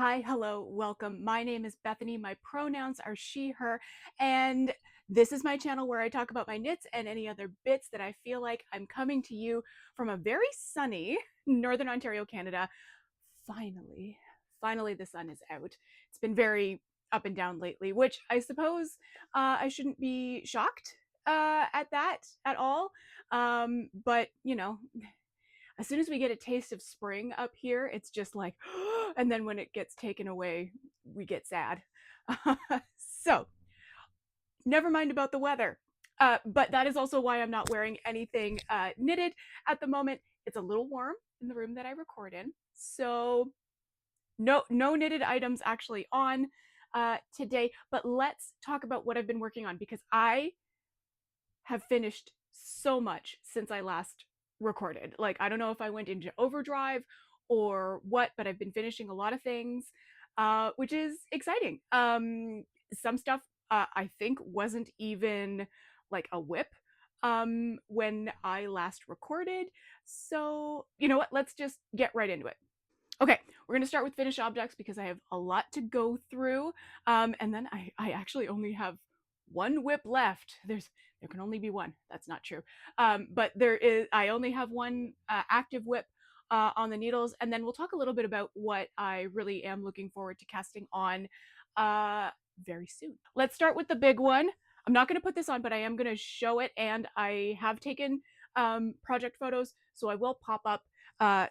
Hi, hello, welcome. My name is Bethany. My pronouns are she, her, and this is my channel where I talk about my knits and any other bits that I feel like. I'm coming to you from a very sunny Northern Ontario, Canada. Finally, the sun is out. It's been very up and down lately, which I suppose I shouldn't be shocked at that at all. But you know, as soon as we get a taste of spring up here, it's just like, and then when it gets taken away, we get sad. So, never mind about the weather. But that is also why I'm not wearing anything knitted at the moment. It's a little warm in the room that I record in. So, no knitted items actually on today. But let's talk about what I've been working on because I have finished so much since I last recorded. Like, I don't know if I went into overdrive or what, but I've been finishing a lot of things, which is exciting. Some stuff I think wasn't even like a WIP when I last recorded. So, you know what? Let's just get right into it. Okay, we're going to start with finished objects because I have a lot to go through. And then I actually only have one WIP left. There can only be one. That's not true. But I only have one active WIP on the needles. And then we'll talk a little bit about what I really am looking forward to casting on very soon. Let's start with the big one. I'm not going to put this on, but I am going to show it. And I have taken project photos, so I will pop up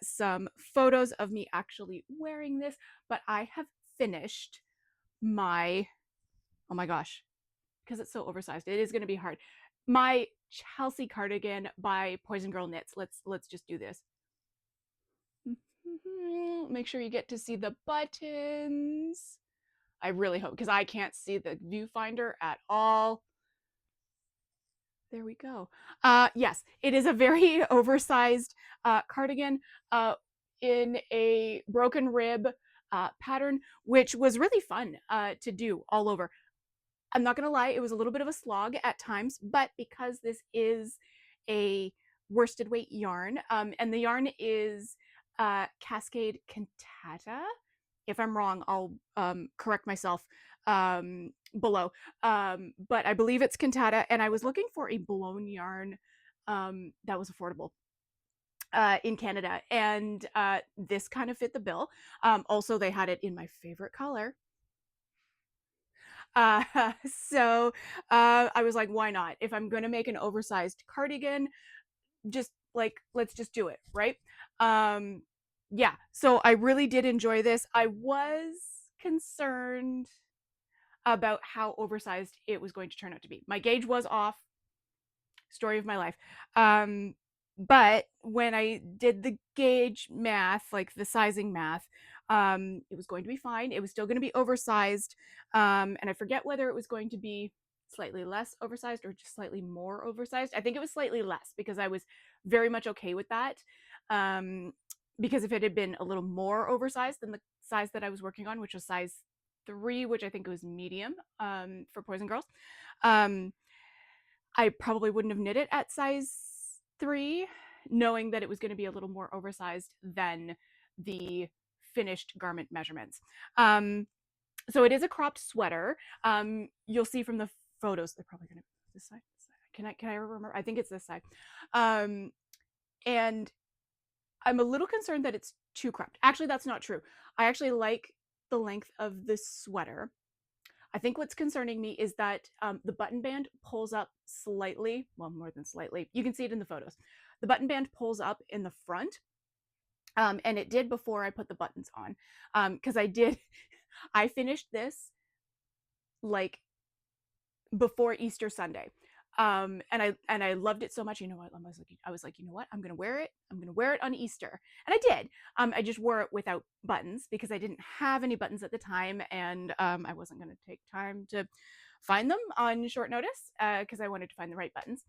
some photos of me actually wearing this, but I have finished my, oh my gosh, because it's so oversized, it is going to be hard. My Chelsea cardigan by Poison Girl Knits. Let's just do this. Make sure you get to see the buttons. I really hope, because I can't see the viewfinder at all. There we go. Yes, it is a very oversized cardigan in a broken rib pattern, which was really fun to do all over. I'm not going to lie, it was a little bit of a slog at times, but because this is a worsted weight yarn, and the yarn is Cascade Cantata. If I'm wrong, I'll correct myself below. But I believe it's Cantata, and I was looking for a blown yarn that was affordable in Canada, and this kind of fit the bill. Also, they had it in my favorite color. Uh, so I was like, why not? If I'm going to make an oversized cardigan, just like, let's just do it, right? Yeah, so I really did enjoy this. I was concerned about how oversized it was going to turn out to be. My gauge was off. Story of my life. But when I did the gauge math, like the sizing math, it was going to be fine. It was still going to be oversized. And I forget whether it was going to be slightly less oversized or just slightly more oversized. I think it was slightly less because I was very much okay with that. Because if it had been a little more oversized than the size that I was working on, which was size 3, which I think was medium for Poison Girls, I probably wouldn't have knit it at size 3, knowing that it was going to be a little more oversized than the finished garment measurements. So it is a cropped sweater. You'll see from the photos, they're probably going to this side. Can I remember? I think it's this side. And I'm a little concerned that it's too cropped. Actually, that's not true. I actually like the length of the sweater. I think what's concerning me is that the button band pulls up slightly, well, more than slightly. You can see it in the photos. The button band pulls up in the front, and it did before I put the buttons on, because I finished this like before Easter Sunday. And I loved it so much. You know what? I was like, you know what? I'm gonna wear it. I'm gonna wear it on Easter, and I did. I just wore it without buttons because I didn't have any buttons at the time, and I wasn't gonna take time to find them on short notice because I wanted to find the right buttons.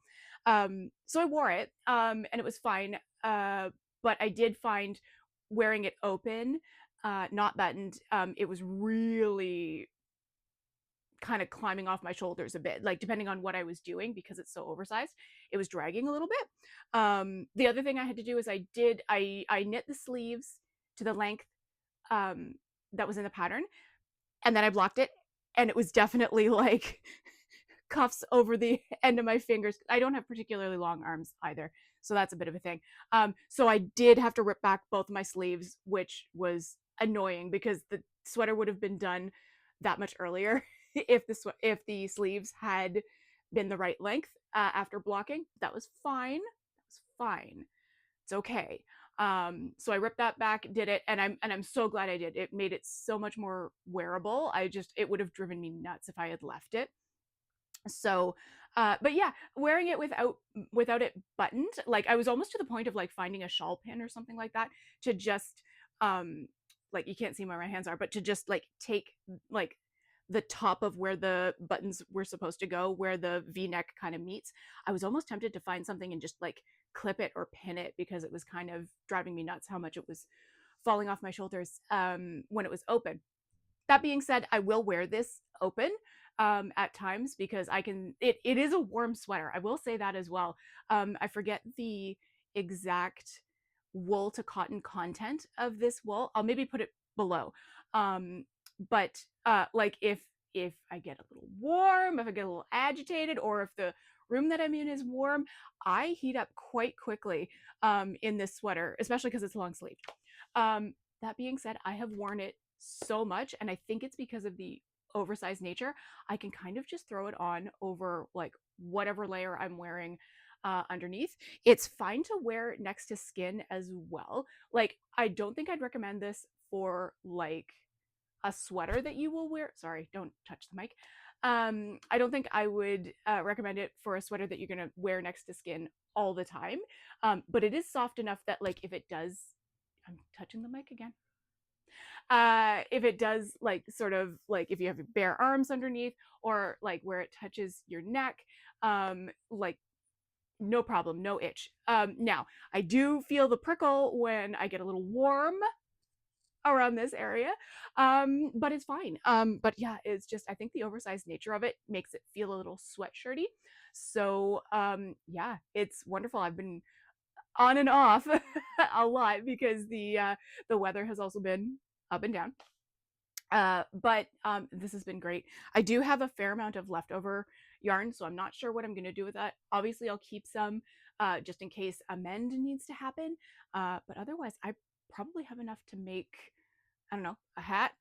So I wore it, and it was fine. But I did find wearing it open, not buttoned, it was really kind of climbing off my shoulders a bit, like depending on what I was doing, because it's so oversized, it was dragging a little bit. The other thing I had to do is I knit the sleeves to the length that was in the pattern, and then I blocked it, and it was definitely like cuffs over the end of my fingers. I don't have particularly long arms either, so that's a bit of a thing. So I did have to rip back both of my sleeves, which was annoying because the sweater would have been done that much earlier if the sleeves had been the right length after blocking. That was fine. That was fine. It's okay. So I ripped that back, did it, and I'm so glad I did. It made it so much more wearable. It would have driven me nuts if I had left it. So but yeah, wearing it without it buttoned, like I was almost to the point of like finding a shawl pin or something like that to just like, you can't see where my hands are, but to just like take like the top of where the buttons were supposed to go, where the v-neck kind of meets. I was almost tempted to find something and just like clip it or pin it, because it was kind of driving me nuts how much it was falling off my shoulders when it was open. That being said, I will wear this open at times because it is a warm sweater. I will say that as well. I forget the exact wool to cotton content of this wool. I'll maybe put it below. But like if I get a little warm, if I get a little agitated, or if the room that I'm in is warm, I heat up quite quickly in this sweater, especially because it's long sleeved. That being said, I have worn it so much, and I think it's because of the oversized nature. I can kind of just throw it on over like whatever layer I'm wearing underneath. It's fine to wear next to skin as well. Like, I don't think I'd recommend this for like a sweater that you will wear. Sorry, don't touch the mic. I don't think I would recommend it for a sweater that you're gonna wear next to skin all the time. But it is soft enough that like if it does, I'm touching the mic again. If it does like sort of like if you have bare arms underneath, or like where it touches your neck, like no problem, no itch. Now I do feel the prickle when I get a little warm around this area, but it's fine. But yeah, it's just, I think the oversized nature of it makes it feel a little sweatshirty. So yeah, it's wonderful. I've been on and off a lot because the weather has also been up and down. But this has been great. I do have a fair amount of leftover yarn, so I'm not sure what I'm going to do with that. Obviously, I'll keep some just in case a mend needs to happen. But otherwise, I probably have enough to make, I don't know, a hat,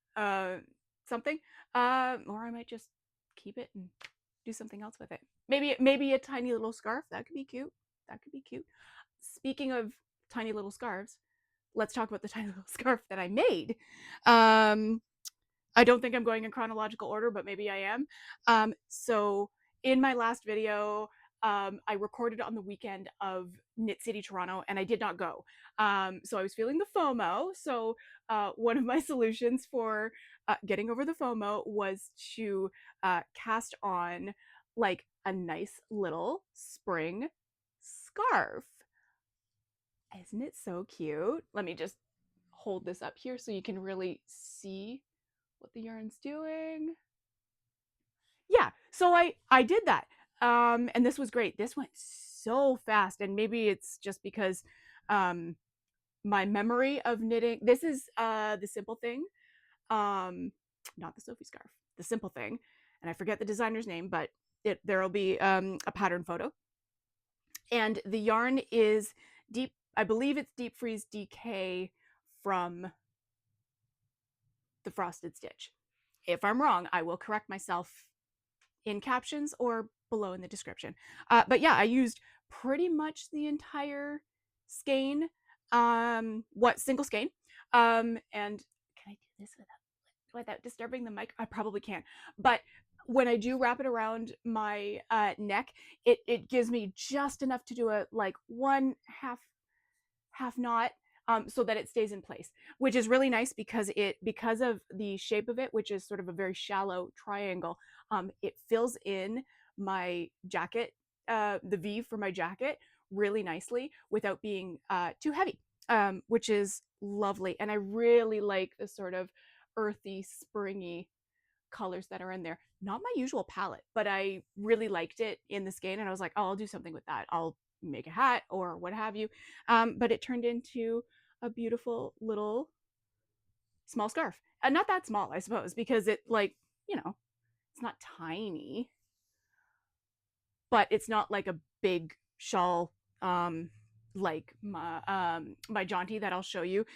something, or I might just keep it and do something else with it. Maybe a tiny little scarf. That could be cute. That could be cute. Speaking of tiny little scarves, let's talk about the tiny little scarf that I made. I don't think I'm going in chronological order, but maybe I am. So in my last video, I recorded on the weekend of Knit City Toronto, and I did not go. So I was feeling the FOMO. So one of my solutions for getting over the FOMO was to cast on like a nice little spring scarf. Isn't it so cute? Let me just hold this up here so you can really see what the yarn's doing. Yeah, so I did that. And this was great. This went so fast, and maybe it's just because my memory of knitting, this is the Simple Thing. Not the Sophie scarf, the Simple Thing. And I forget the designer's name, but there'll be a pattern photo. And the yarn is deep, I believe it's Deep Freeze DK from the Frosted Stitch. If I'm wrong, I will correct myself in captions or below in the description. But yeah, I used pretty much the entire skein, single skein. And can I do this without disturbing the mic? I probably can't. But when I do wrap it around my neck, it gives me just enough to do a like one half knot, so that it stays in place, which is really nice because of the shape of it, which is sort of a very shallow triangle. It fills in my jacket, the V for my jacket, really nicely without being too heavy, which is lovely. And I really like the sort of earthy, springy colors that are in there. Not my usual palette, but I really liked it in the skein, and I was like, oh, I'll do something with that. I'll make a hat or what have you. But it turned into a beautiful little small scarf. And not that small, I suppose, because it, like, you know, it's not tiny, but it's not like a big shawl, like my Jaunty that I'll show you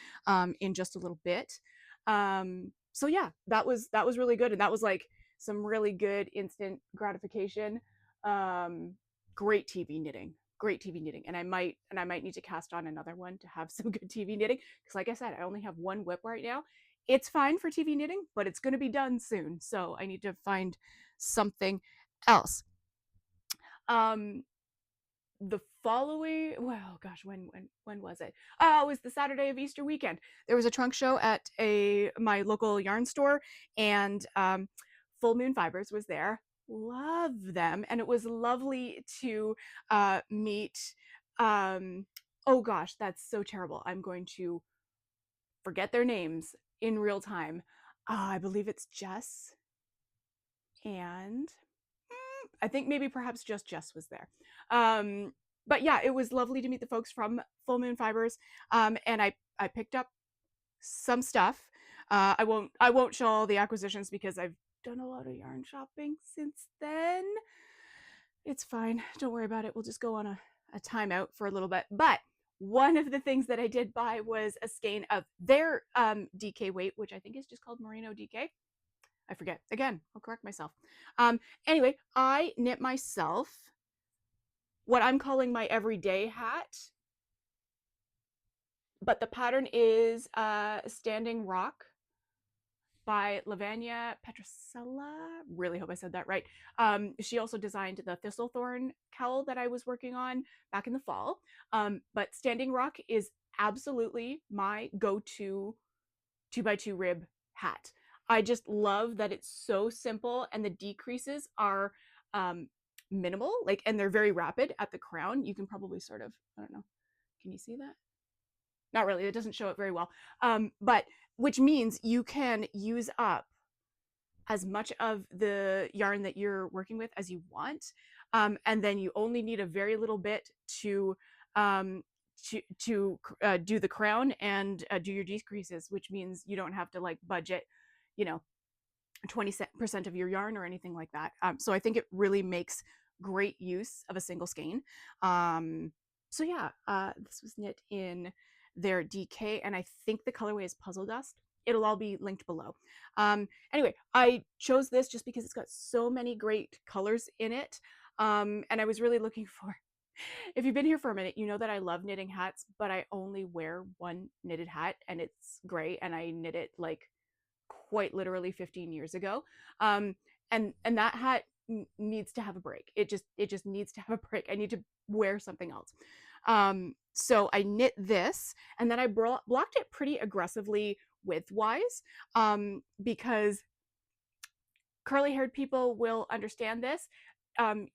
in just a little bit. So yeah, that was really good, and that was like some really good instant gratification. Um, great TV knitting, great TV knitting, and I might need to cast on another one to have some good TV knitting, because like I said, I only have one WIP right now. It's fine for TV knitting, but it's going to be done soon, so I need to find something else. Um, the following, well, gosh, when was it? Oh, it was the Saturday of Easter weekend. There was a trunk show at my local yarn store, and Full Moon Fibres was there. Love them, and it was lovely to meet. Oh gosh, that's so terrible. I'm going to forget their names in real time. I believe it's Jess and I think maybe perhaps just Jess was there. But yeah, it was lovely to meet the folks from Full Moon Fibres, and I picked up some stuff. I won't show all the acquisitions because I've done a lot of yarn shopping since then. It's fine. Don't worry about it. We'll just go on a timeout for a little bit. But one of the things that I did buy was a skein of their DK weight, which I think is just called Merino DK. I forget. Again, I'll correct myself. Anyway, I knit myself what I'm calling my everyday hat, but the pattern is Standing Rock by Lavanya Patricella. Really hope I said that right. She also designed the Thistlethorn cowl that I was working on back in the fall. But Standing Rock is absolutely my go-to 2x2 rib hat. I just love that it's so simple and the decreases are minimal, like, and they're very rapid at the crown. You can probably sort of, I don't know, can you see that? Not really, it doesn't show it very well. But which means you can use up as much of the yarn that you're working with as you want. And then you only need a very little bit to do the crown and do your decreases, which means you don't have to like budget, you know, 20% of your yarn or anything like that. So I think it really makes great use of a single skein. So yeah, this was knit in their DK, and I think the colorway is Puzzle Dust. It'll all be linked below. Anyway, I chose this just because it's got so many great colors in it. And I was really looking for, if you've been here for a minute, you know that I love knitting hats, but I only wear one knitted hat, and it's gray, and I knit it like quite literally 15 years ago. And that hat needs to have a break. It just needs to have a break. I need to wear something else. So I knit this, and then I blocked it pretty aggressively widthwise, because curly haired people will understand this.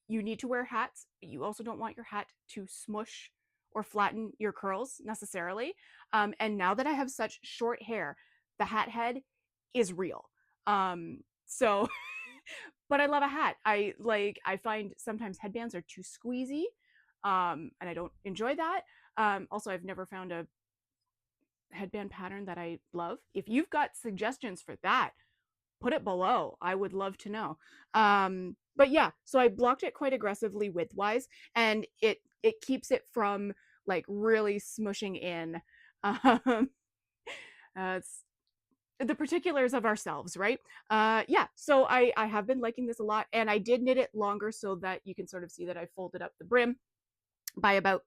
You need to wear hats, but you also don't want your hat to smush or flatten your curls necessarily. And now that I have such short hair, the hat head is real. So, but I love a hat. I find sometimes headbands are too squeezy, and I don't enjoy that. Also, I've never found a headband pattern that I love. If you've got suggestions for that, put it below. I would love to know. But yeah, so I blocked it quite aggressively widthwise, and it keeps it from like really smushing in. It's the particulars of ourselves, right? Yeah, so I have been liking this a lot, and I did knit it longer so that you can sort of see that I folded up the brim by about,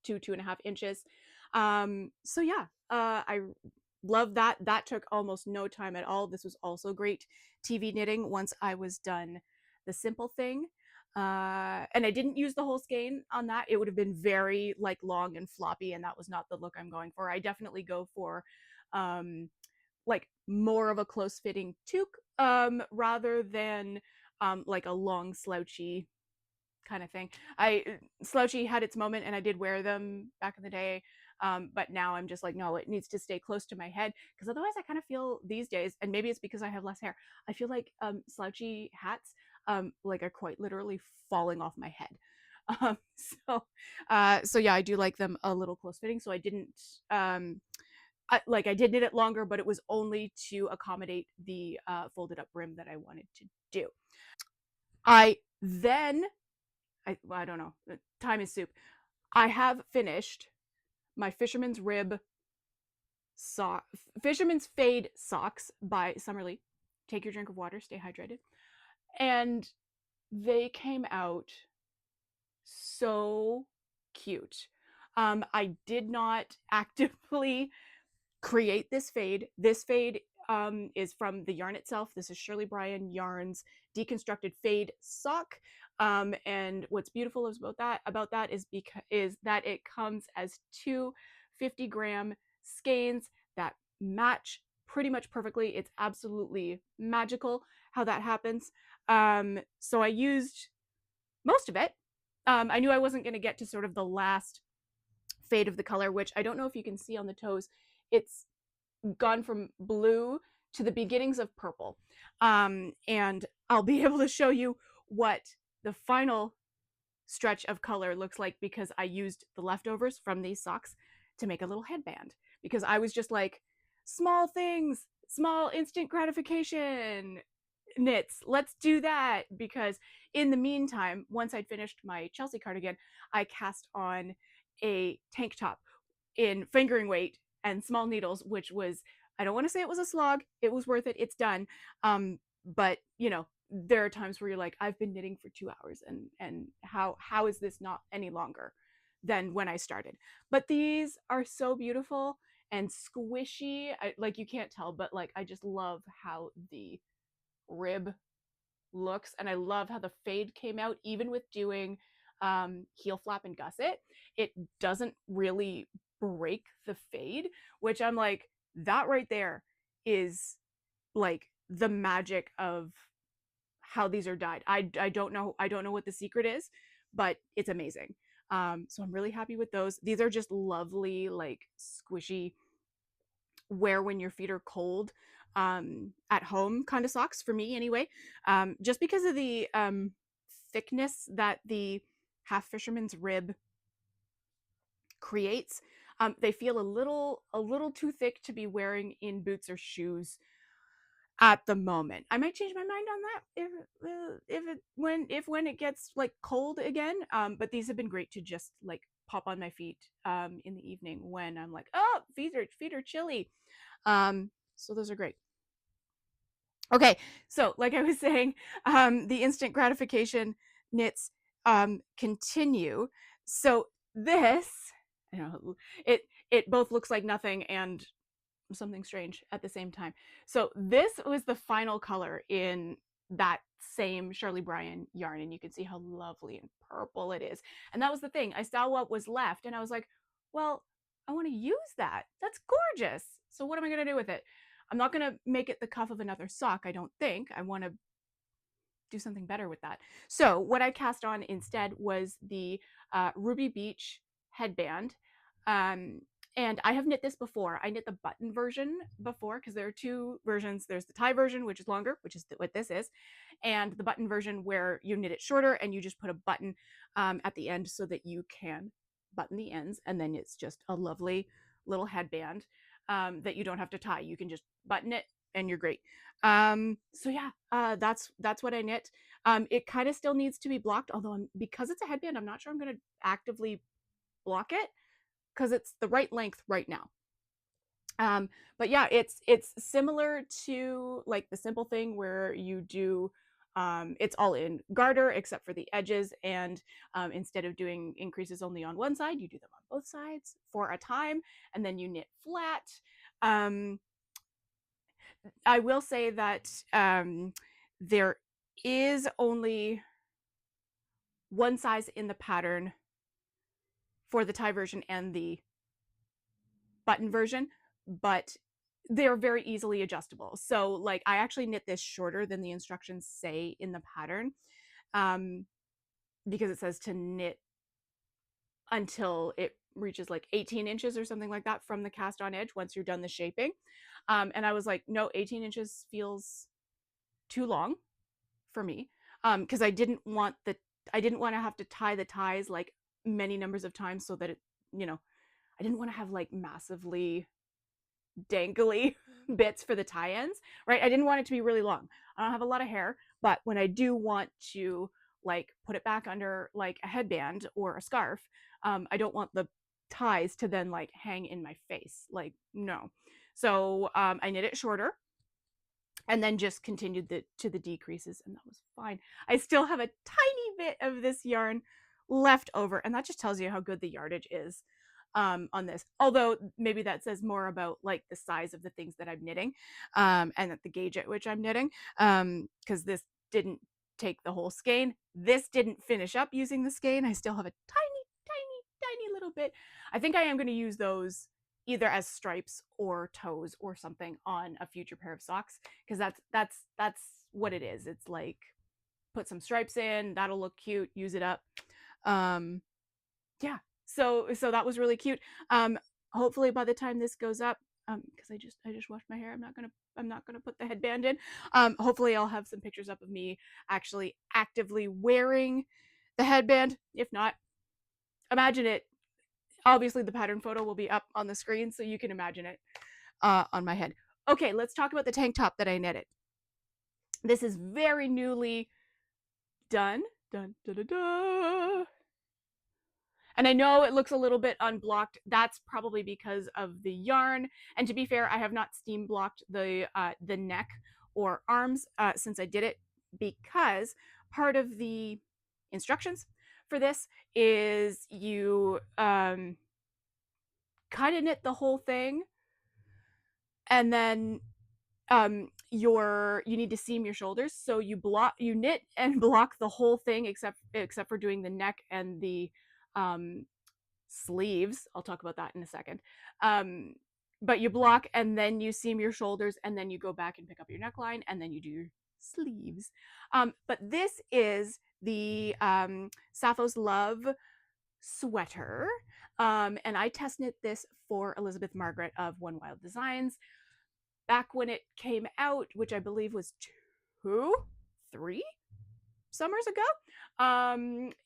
2.5 inches. So yeah, I love that. That took almost no time at all. This was also great TV knitting once I was done the simple thing. And I didn't use the whole skein on that. It would have been very like long and floppy, and that was not the look I'm going for. I definitely go for like more of a close fitting toque, rather than like a long slouchy kind of thing. Slouchy had its moment, and I did wear them back in the day. But now I'm just like, no, it needs to stay close to my head, because otherwise I kind of feel these days, and maybe it's because I have less hair, I feel like slouchy hats like are quite literally falling off my head. Um, so yeah, I do like them a little close fitting. So I didn't I did knit it longer, but it was only to accommodate the folded up brim that I wanted to do. I then, I don't know, time is soup. I have finished my Fisherman's Rib sock, Fisherman's Fade socks by Summerlee. Take your drink of water, stay hydrated. And they came out so cute. I did not actively create this fade. This fade is from the yarn itself. This is Shirley Bryan Yarn's deconstructed fade sock. And what's beautiful about that is that it comes as two 50-gram skeins that match pretty much perfectly. It's absolutely magical how that happens. So I used most of it. I knew I wasn't going to get to sort of the last fade of the color, which I don't know if you can see on the toes. It's gone from blue to the beginnings of purple. And I'll be able to show you what the final stretch of color looks like, because I used the leftovers from these socks to make a little headband, because I was just like, small things, small instant gratification knits, let's do that. Because in the meantime, once I'd finished my Chelsea cardigan, I cast on a tank top in fingering weight and small needles, which was, I don't want to say it was a slog, it was worth it, it's done. But you know, there are times where you're like, I've been knitting for 2 hours, and how is this not any longer than when I started? But these are so beautiful and squishy. Like, you can't tell, but like, I just love how the rib looks, and I love how the fade came out. Even with doing heel flap and gusset, it doesn't really break the fade, which I'm like, that right there is like the magic of how these are dyed. I don't know what the secret is, but it's amazing. So I'm really happy with those. These are just lovely, like squishy, wear when your feet are cold at home kind of socks for me anyway. Just because of the thickness that the half fisherman's rib creates. They feel a little too thick to be wearing in boots or shoes at the moment. I might change my mind on that if when it gets like cold again. But these have been great to just like pop on my feet in the evening when I'm like, oh, feet are chilly. So those are great. Okay, so like I was saying, the instant gratification knits continue. So this, you know, it both looks like nothing and something strange at the same time. So this was the final color in that same Shirley Bryan yarn, and you can see how lovely and purple it is. And that was the thing. I saw what was left, and I was like, well, I want to use that. That's gorgeous. So what am I going to do with it? I'm not going to make it the cuff of another sock, I don't think. I want to do something better with that. So what I cast on instead was the Ruby Beach headband. And I have knit this before. I knit the button version before, because there are two versions. There's the tie version, which is longer, which is what this is, and the button version where you knit it shorter and you just put a button at the end so that you can button the ends, and then it's just a lovely little headband that you don't have to tie. You can just button it and you're great. So yeah, that's what I knit. It kind of still needs to be blocked, although because it's a headband, I'm not sure I'm going to actively block it, because it's the right length right now. But yeah, it's similar to like the Simple Thing, where you do it's all in garter except for the edges, and instead of doing increases only on one side, you do them on both sides for a time, and then you knit flat. I will say that there is only one size in the pattern for the tie version and the button version, but they're very easily adjustable. So like, I actually knit this shorter than the instructions say in the pattern, because it says to knit until it reaches like 18 inches or something like that from the cast on edge once you're done the shaping. And I was like, no, 18 inches feels too long for me, because I didn't want to have to tie the ties like many numbers of times, so that it, you know, I didn't want to have like massively dangly bits for the tie-ins, right? I didn't want it to be really long. I don't have a lot of hair, but when I do want to like put it back under like a headband or a scarf, I don't want the ties to then like hang in my face. Like, no. So I knit it shorter and then just continued to the decreases, and that was fine. I still have a tiny bit of this yarn left over, and that just tells you how good the yardage is on this. Although maybe that says more about like the size of the things that I'm knitting, and at the gauge at which I'm knitting, because this didn't take the whole skein. This didn't finish up using the skein. I still have a tiny little bit. I think I am going to use those either as stripes or toes or something on a future pair of socks, because that's what it is. It's like put some stripes in, that'll look cute, use it up. Yeah, so that was really cute. Hopefully by the time this goes up, because I just washed my hair, I'm not gonna put the headband in. Hopefully I'll have some pictures up of me actually actively wearing the headband. If not, imagine it. Obviously the pattern photo will be up on the screen, so you can imagine it on my head. Okay, let's talk about the tank top that I knitted. This is very newly done. Dun, da, da, da. And I know it looks a little bit unblocked. That's probably because of the yarn. And to be fair, I have not steam blocked the neck or arms since I did it, because part of the instructions for this is you kind of knit the whole thing, and then you need to seam your shoulders, so you knit and block the whole thing except for doing the neck and the sleeves. I'll talk about that in a second. But you block and then you seam your shoulders, and then you go back and pick up your neckline, and then you do your sleeves. But this is the Sappho's Love sweater, and I test knit this for Elizabeth Margaret of One Wild Designs back when it came out, which I believe was 3 summers ago.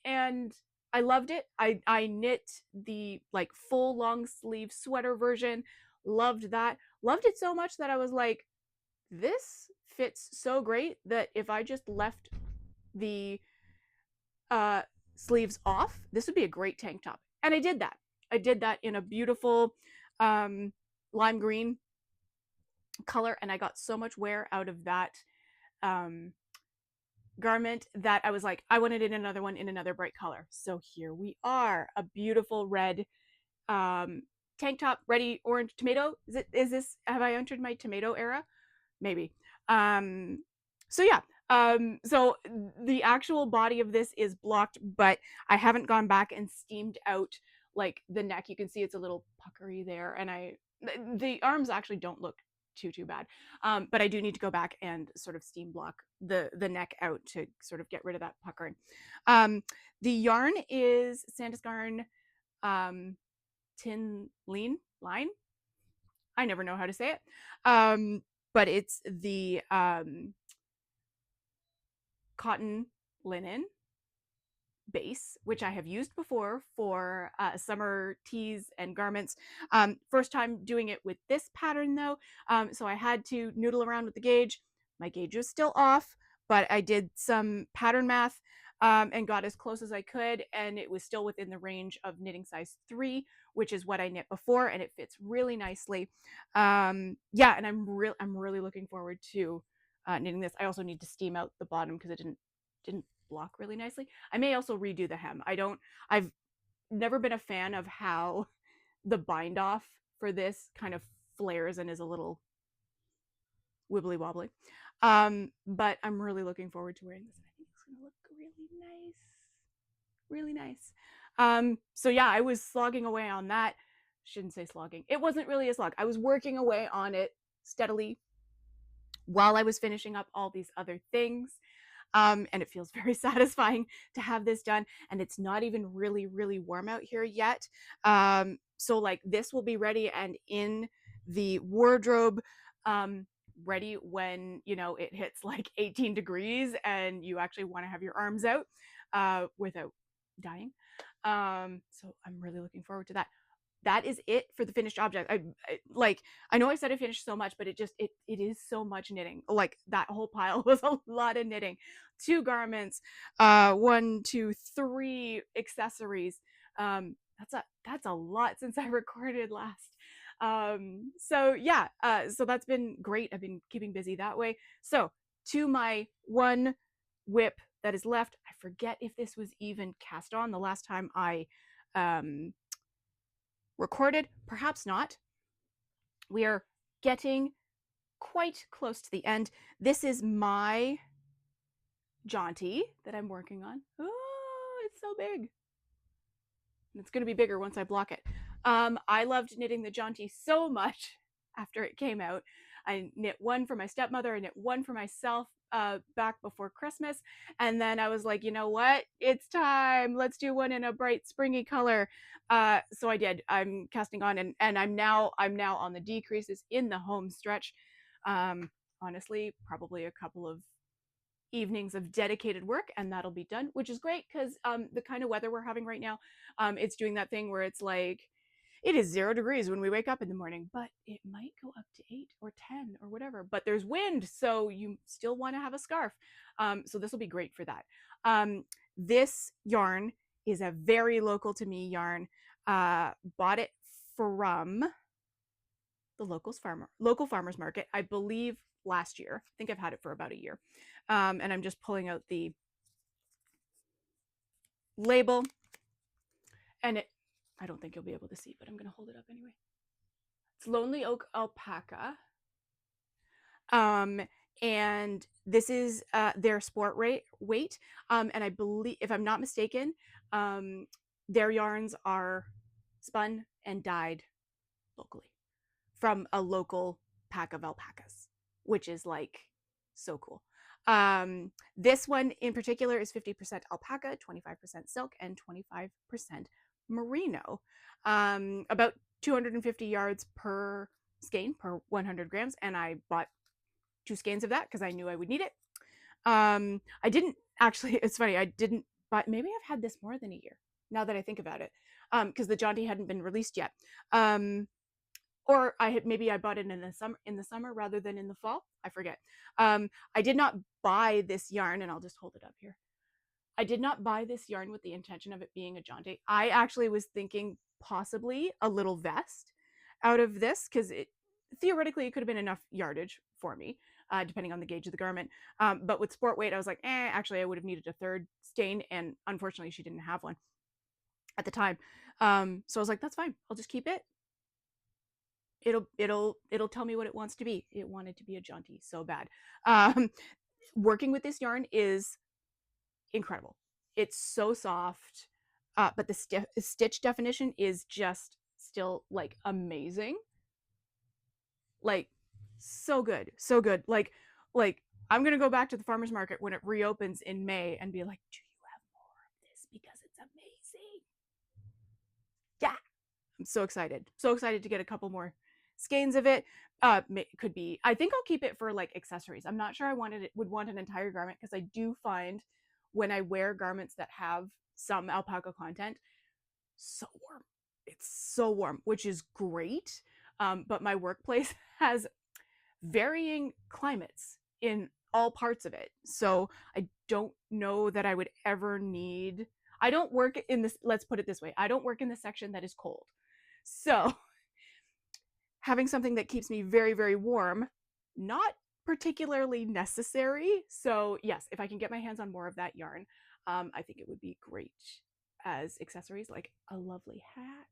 And I loved it. I knit the like full long sleeve sweater version. Loved that. Loved it so much that I was like, this fits so great that if I just left the sleeves off, this would be a great tank top. And I did that. I did that in a beautiful lime green color, and I got so much wear out of that garment that I was like, I wanted in another one in another bright color. So here we are, a beautiful red tank top, ready orange tomato. Is this, have I entered my tomato era? Maybe. So yeah, so the actual body of this is blocked, but I haven't gone back and steamed out like the neck. You can see it's a little puckery there, and the arms actually don't look too bad, but I do need to go back and sort of steam block the neck out to sort of get rid of that puckering. The yarn is Sandnes Garn Tynn line. I never know how to say it, but it's the cotton linen base, which I have used before for summer tees and garments. First time doing it with this pattern though, so I had to noodle around with the gauge. My gauge was still off, but I did some pattern math and got as close as I could, and it was still within the range of knitting size 3, which is what I knit before, and it fits really nicely. Yeah, and I'm really looking forward to knitting this. I also need to steam out the bottom because it didn't block really nicely. I may also redo the hem. I've never been a fan of how the bind off for this kind of flares and is a little wibbly wobbly. But I'm really looking forward to wearing this. I think it's gonna look really nice. So yeah, I was slogging away on that. Shouldn't say slogging. It wasn't really a slog. I was working away on it steadily while I was finishing up all these other things. And it feels very satisfying to have this done, and it's not even really warm out here yet. So like this will be ready and in the wardrobe ready when, you know, it hits like 18 degrees and you actually want to have your arms out without dying. So I'm really looking forward to that. that is it for the finished object. I know I said I finished so much, but it is so much knitting. Like that whole pile was a lot of knitting. 2 garments, 1, 2, 3 accessories. That's a lot since I recorded last. So yeah, so that's been great. I've been keeping busy that way. So to my 1 WIP that is left, I forget if this was even cast on the last time I recorded, perhaps not. We are getting quite close to the end. This is my Jaunty that I'm working on. Oh, it's so big. It's going to be bigger once I block it. I loved knitting the Jaunty so much after it came out. I knit 1 for my stepmother, I knit 1 for myself back before Christmas, and then I was like, you know what? It's time. Let's do 1 in a bright springy color. So I did. I'm casting on, and I'm now on the decreases in the home stretch. Honestly, probably a couple of evenings of dedicated work and that'll be done, which is great because the kind of weather we're having right now, it's doing that thing where it's like it is 0 degrees when we wake up in the morning, but it might go up to 8 or 10 or whatever, but there's wind, so you still want to have a scarf. So this will be great for that. This yarn is a very local to me yarn. Bought it from the local farmers market, I believe last year. I think I've had it for about a year. And I'm just pulling out the label, and I don't think you'll be able to see, but I'm going to hold it up anyway. It's Lonely Oak Alpaca. And this is their sport weight. And I believe, if I'm not mistaken, their yarns are spun and dyed locally from a local pack of alpacas, which is like so cool. This one in particular is 50% alpaca, 25% silk, and 25% merino. About 250 yards per skein per 100 grams, and I bought 2 skeins of that because I knew I would need it. I didn't actually, it's funny, I didn't, but maybe I've had this more than a year now that I think about it, because the Jaunty hadn't been released yet. Or maybe I bought it in the summer rather than in the fall. I forget. I did not buy this yarn, and I'll just hold it up here. I did not buy this yarn with the intention of it being a Jaunty. I actually was thinking possibly a little vest out of this because theoretically it could have been enough yardage for me, depending on the gauge of the garment. But with sport weight, I was like, actually I would have needed a 3rd skein, and unfortunately she didn't have one at the time. So I was like, that's fine. I'll just keep it. It'll tell me what it wants to be. It wanted to be a Jaunty so bad. Working with this yarn is incredible. It's so soft, but the stitch definition is just still like amazing. Like so good, so good. Like I'm gonna go back to the farmers market when it reopens in May and be like, do you have more of this, because it's amazing. Yeah, I'm so excited to get a couple more skeins of it. Could be, I think I'll keep it for like accessories. I'm not sure I would want an entire garment, because I do find when I wear garments that have some alpaca content, so warm. It's so warm, which is great. But my workplace has varying climates in all parts of it, so I don't know that I would ever need. I don't work in this, let's put it this way, I don't work in the section that is cold, so having something that keeps me very, very warm, not particularly necessary. So yes, if I can get my hands on more of that yarn, I think it would be great as accessories, like a lovely hat,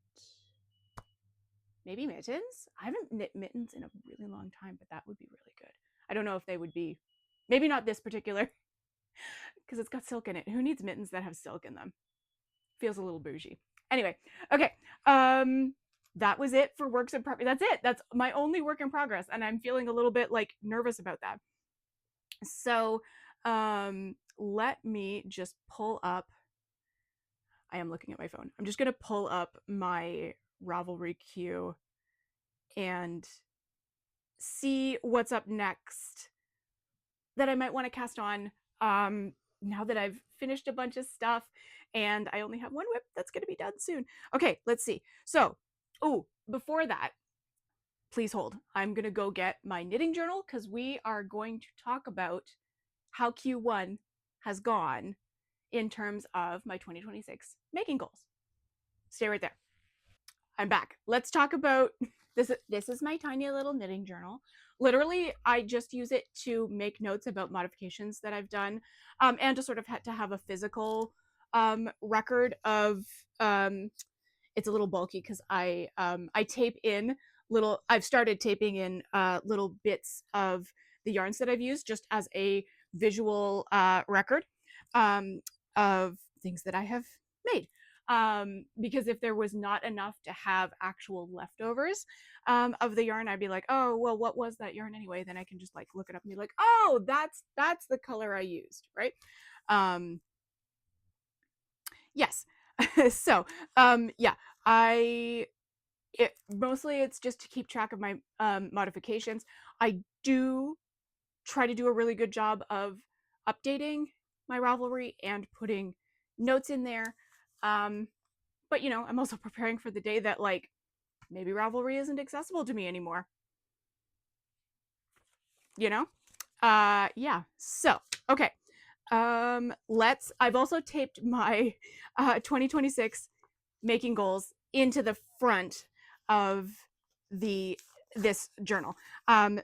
maybe mittens. I haven't knit mittens in a really long time, but that would be really good. I don't know if they would be, maybe not this particular, because it's got silk in it. Who needs mittens that have silk in them? Feels a little bougie. Anyway, okay. That was it for works in progress. That's it. That's my only work in progress, and I'm feeling a little bit like nervous about that. So let me just pull up. I am looking at my phone. I'm just going to pull up my Ravelry queue and see what's up next that I might want to cast on, now that I've finished a bunch of stuff and I only have 1 WIP that's going to be done soon. Okay, let's see. So Oh, before that, please hold. I'm going to go get my knitting journal because we are going to talk about how Q1 has gone in terms of my 2026 making goals. Stay right there. I'm back. Let's talk about this. This is my tiny little knitting journal. Literally, I just use it to make notes about modifications that I've done, and to sort of to have a physical record of. It's a little bulky because I tape in little. I've started taping in little bits of the yarns that I've used just as a visual record um, of things that I have made. Because if there was not enough to have actual leftovers of the yarn, I'd be like, oh well, what was that yarn anyway? Then I can just like look it up and be like, oh, that's the color I used, right? Um, yes. So yeah, I mostly it's just to keep track of my modifications. I do try to do a really good job of updating my Ravelry and putting notes in there. But you know, I'm also preparing for the day that like maybe Ravelry isn't accessible to me anymore. You know? Yeah. So, okay. I've also taped my 2026 making goals into the front of the this journal.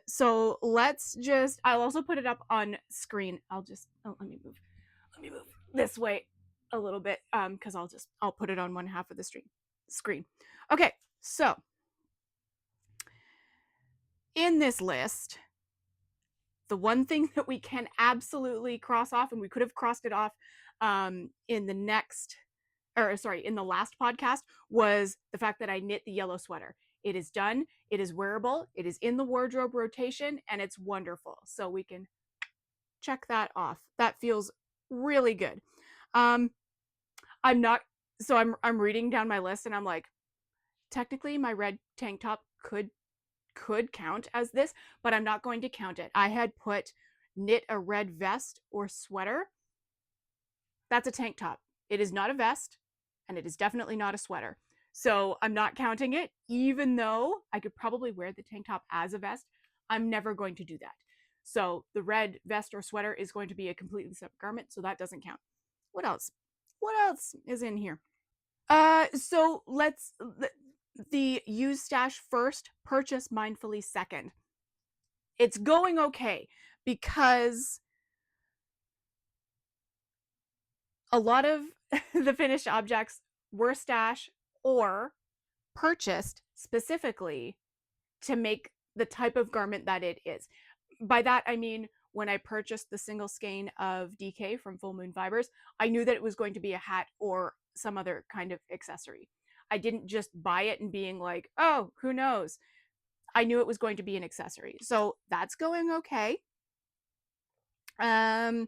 So let's just I'll also put it up on screen. Let me move this way a little bit because I'll put it on one half of the screen. Okay, so in this list, the one thing that we can absolutely cross off, and we could have crossed it off in the next, or sorry, in the last podcast, was the fact that I knit the yellow sweater. It is done. It is wearable. It is in the wardrobe rotation, and it's wonderful. So we can check that off. That feels really good. Um, I'm not. So I'm reading down my list, and I'm like, technically, my red tank top could count as this, but I'm not going to count it. I had put knit a red vest or sweater. That's a tank top. It is not a vest, and it is definitely not a sweater. So I'm not counting it, even though I could probably wear the tank top as a vest. I'm never going to do that. So the red vest or sweater is going to be a completely separate garment, so that doesn't count. What else? What else is in here? So let's the use stash first, purchase mindfully second. It's going okay because a lot of the finished objects were stash or purchased specifically to make the type of garment that it is. By that, I mean, when I purchased the single skein of DK from Full Moon Fibres, I knew that it was going to be a hat or some other kind of accessory. I didn't just buy it and being like, oh, who knows? I knew it was going to be an accessory. So that's going okay. I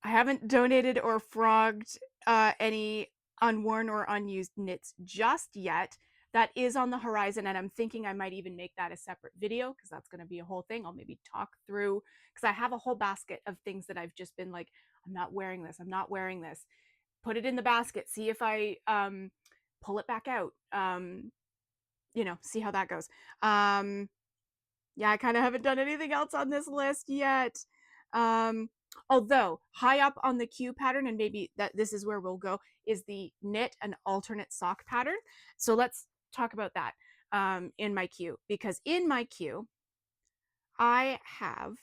haven't donated or frogged any unworn or unused knits just yet. That is on the horizon, and I'm thinking I might even make that a separate video because that's going to be a whole thing. I'll maybe talk through, because I have a whole basket of things that I've just been like, I'm not wearing this, I'm not wearing this. Put it in the basket, see if I pull it back out. See how that goes. Yeah, I kind of haven't done anything else on this list yet. Although high up on the Q pattern, and maybe that this is where we'll go, is the knit an alternate sock pattern. So let's talk about that in my Q, because in my Q, I have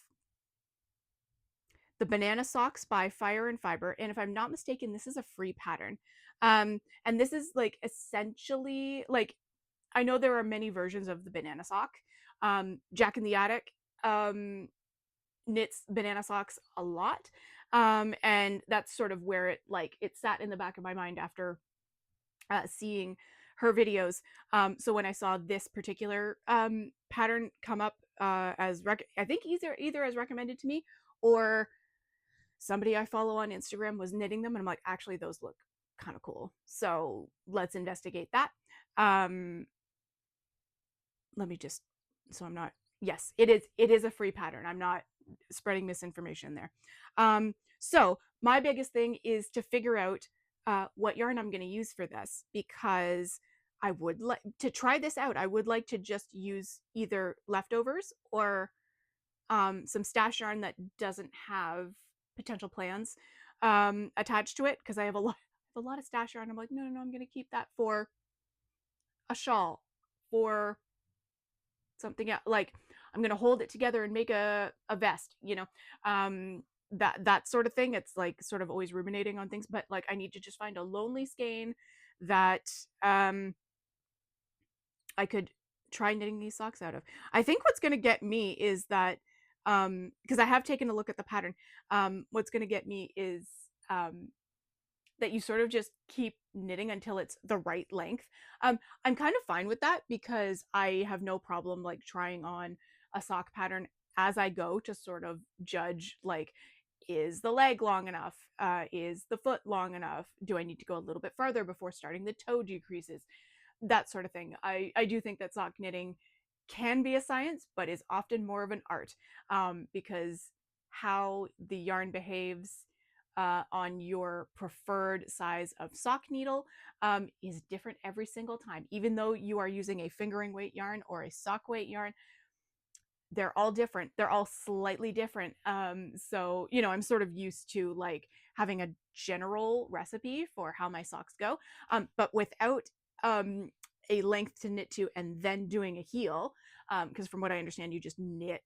the banana socks by Fire and Fiber, and if I'm not mistaken, this is a free pattern. And this is like essentially like, I know there are many versions of the banana sock. Jack in the Attic knits banana socks a lot, and that's sort of where it sat in the back of my mind after seeing her videos. So when I saw this particular pattern come up as I think either as recommended to me, or somebody I follow on Instagram was knitting them, and I'm like, actually those look kind of cool, so let's investigate that. Let me just, so I'm not, yes, it is a free pattern. I'm not spreading misinformation there. So my biggest thing is to figure out what yarn I'm going to use for this, because I would like to try this out. I would like to just use either leftovers or some stash yarn that doesn't have potential plans attached to it, because I have a lot of stash yarn. I'm like, no, no, no, I'm going to keep that for a shawl, for something else. Like, I'm going to hold it together and make a vest, you know, that sort of thing. It's like sort of always ruminating on things, but like I need to just find a lonely skein that I could try knitting these socks out of. I think what's going to get me is that, because I have taken a look at the pattern, what's going to get me is that you sort of just keep knitting until it's the right length. I'm kind of fine with that because I have no problem like trying on a sock pattern as I go to sort of judge, like, is the leg long enough? Is the foot long enough? Do I need to go a little bit farther before starting the toe decreases? That sort of thing. I do think that sock knitting can be a science, but is often more of an art, because how the yarn behaves on your preferred size of sock needle is different every single time. Even though you are using a fingering weight yarn or a sock weight yarn, they're all different. They're all slightly different. So, you know, I'm sort of used to like having a general recipe for how my socks go, but without a length to knit to and then doing a heel, because from what I understand, you just knit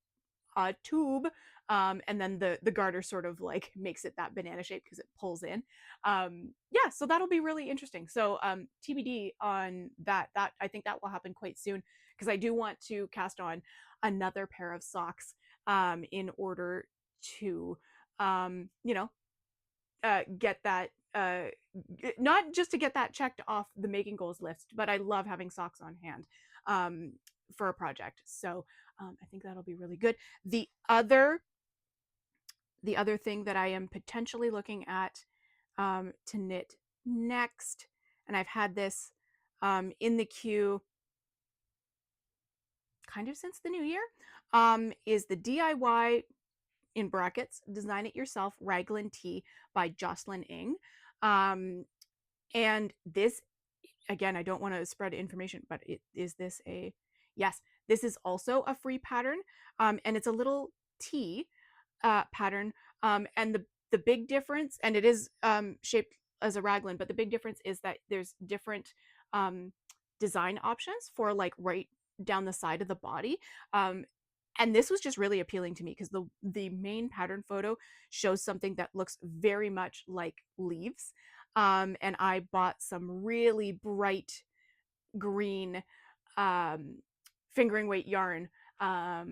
a tube, and then the garter sort of like makes it that banana shape because it pulls in. Yeah, so that'll be really interesting. So TBD on that. That I think that will happen quite soon, because I do want to cast on another pair of socks in order to you know, get that not just to get that checked off the making goals list, but I love having socks on hand for a project. So I think that'll be really good. The other thing that I am potentially looking at to knit next, and I've had this in the queue kind of since the new year, is the DIY, in brackets, design it yourself raglan tee by Jocelyn Ng. And this, again, I don't want to spread information, but is this a, yes, this is also a free pattern, and it's a little tee pattern, and the big difference, and it is shaped as a raglan, but the big difference is that there's different design options for like right down the side of the body. And this was just really appealing to me because the main pattern photo shows something that looks very much like leaves. And I bought some really bright green fingering weight yarn. I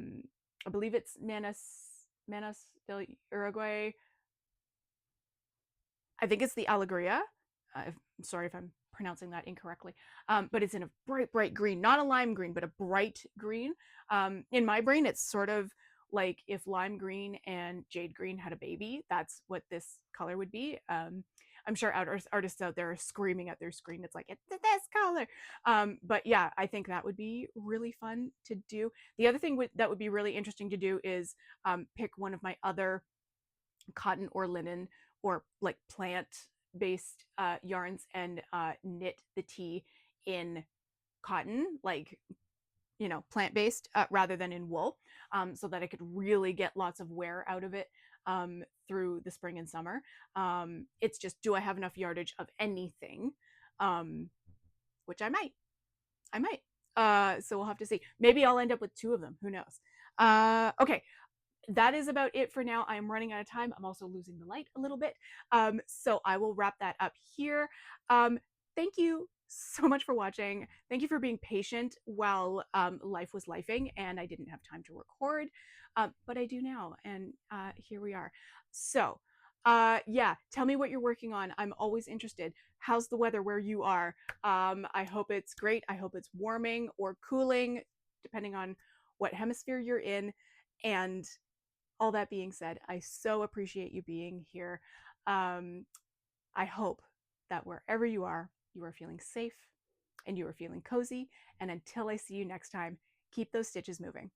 believe it's Manas del Uruguay. I think it's the Alegria. I'm sorry if I'm pronouncing that incorrectly, but it's in a bright green, not a lime green, but a bright green. In my brain, it's sort of like if lime green and jade green had a baby. That's what this color would be. I'm sure artists out there are screaming at their screen. It's like, it's this color. But yeah, I think that would be really fun to do. The other thing that would be really interesting to do is pick one of my other cotton or linen or like plant based yarns and knit the tee in cotton, like, you know, plant based, rather than in wool, so that I could really get lots of wear out of it through the spring and summer. It's just, do I have enough yardage of anything? Which I might. So we'll have to see. Maybe I'll end up with two of them. Who knows? Okay, that is about it for now. I'm running out of time. I'm also losing the light a little bit. So I will wrap that up here. Thank you so much for watching. Thank you for being patient while life was lifing and I didn't have time to record, but I do now, and here we are. So yeah, tell me what you're working on. I'm always interested. How's the weather where you are? I hope it's great. I hope it's warming or cooling, depending on what hemisphere you're in. And all that being said, I so appreciate you being here. I hope that wherever you are feeling safe and you are feeling cozy. And until I see you next time, keep those stitches moving.